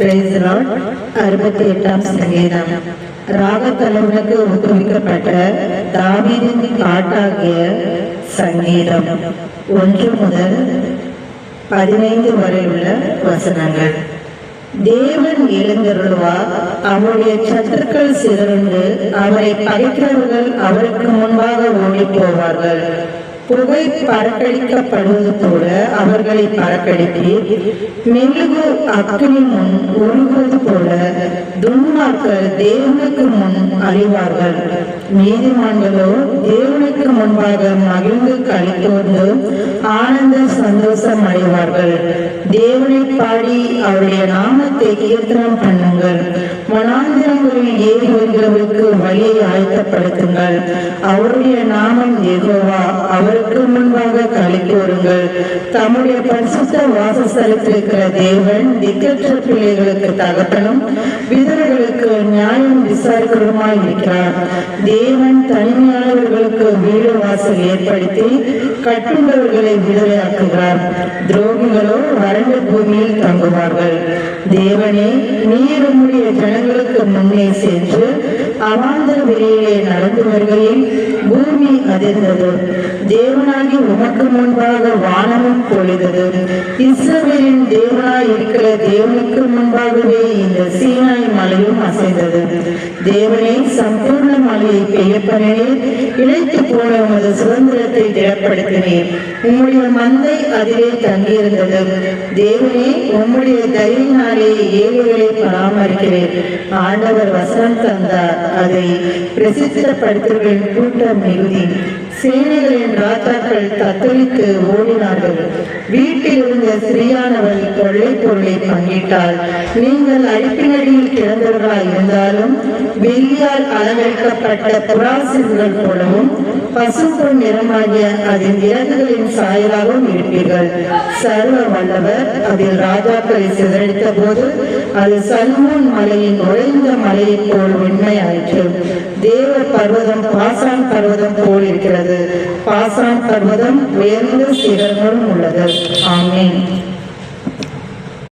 68ஆம் சங்கீதம். ராகத்தலைவனுக்கு ஒப்புவிக்கப்பட்ட தாவீதின் பாட்டாகிய சங்கீதம் 1 முதல் 15 வரை உள்ள வசனங்கள். தேவன் எழுந்தருளுவார், அவருடைய சத்துருக்கள் சிதறுண்டு, அவரை பகைக்கிறவர்கள் அவருக்கு முன்பாக ஓடி போவார்கள். புகை பறக்கடிக்கப்படுவது போல அவர்களை பறக்கடிப்பி, மெழுகு அக்கினி முன் உருகுவது போல துன்மார்கள் தேவனுக்கு முன் அறிவார்கள். நீதிமான்களோ தேவனுக்கு முன்பாக மகிழ்ந்து களித்தோர்ந்து ஆனந்த சந்தோஷம் அடைவார்கள். தேவனை பாடி அவருடைய நாமத்தை கீர்த்தனம் பண்ணுங்கள். வனாந்திரங்களில் ஏறி வருகிறவர்களுக்கு வழியை ஆயத்தப்படுத்துங்கள். அவருடைய நாமம் யெகோவா, அவருக்கு முன்பாக களிக்கூறுங்கள். தம்முடைய பரிசுத்த வாசஸ்தலத்திலிருக்கிற தேவன் திக்கற்ற பிள்ளைகளுக்கு தகப்பனும் விதவைகளுக்கு நியாயம் விசாரிக்கிறதுமாய் இருக்கிறார். தேவன் தனிமையானவர்களுக்கு வீடு வாசல் ஏற்படுத்தி கட்டுண்டவர்களை விடுதலையாக்குகிறார். துரோகிகளோ வறண்ட பூமியில் தங்குவார்கள். தேவனே, நீர் உம்முடைய ஜனங்களுக்கு முன்னே சென்று அவாந்தர வெளியிலே நடந்து வருகையில் பூமி அதிர்ந்தது. தேவனாகி உமக்கு முன்பாக வானமும் பொழிந்தது. இஸ்ரவேலின் தேவனாய் இருக்கிற தேவனுக்கு முன்பாகவே இந்த சீனாய் மலையும் அசைந்தது. தேவனே, சம்பூர்ண மலையை பெய்ய பண்ணினீர், இழைத்து போன உமது சுதந்திரத்தை திடப்படுத்தினீர். உம்முடைய மந்தை அதிலே தங்கியிருந்தது. தேவனே, உம்முடைய தயவினாலே ஏழைகளை பராமரிக்கிறேன். ஆண்டவர் வசனம் தந்தார், அதை பிரசித்தப்படுத்துவர்களின் கூட்டம் மிகுதி. சேனைகளின் ராஜாக்கள் தத்தளித்து ஓடினார்கள். வீட்டில் இருந்த ஸ்திரீயானவள் கொள்ளை பொருளை பங்கிட்டாள். நீங்கள் அடிப்பினடியில் கிடந்தவர்களாய் இருந்தாலும் வெள்ளியால் அலங்கரிக்கப்பட்ட புறாசில்கள் போலவும் பசும்பொன் நிறமாகிய அதன் இறகுகளின் சாயலாகவும் இருப்பீர்கள். சர்வ வல்லவர் அதில் ராஜாக்களை சிதறடித்த போது அது சல்மோன் மலையின் உறைந்த மலையை போல் வெண்மையாயிற்று. தேவ பர்வதம் பாசான் பர்வதம் போல் இருக்கிறது. பாசான் பர்வதம் உயர்ந்த சிகரங்களும் உள்ளது. ஆமென்.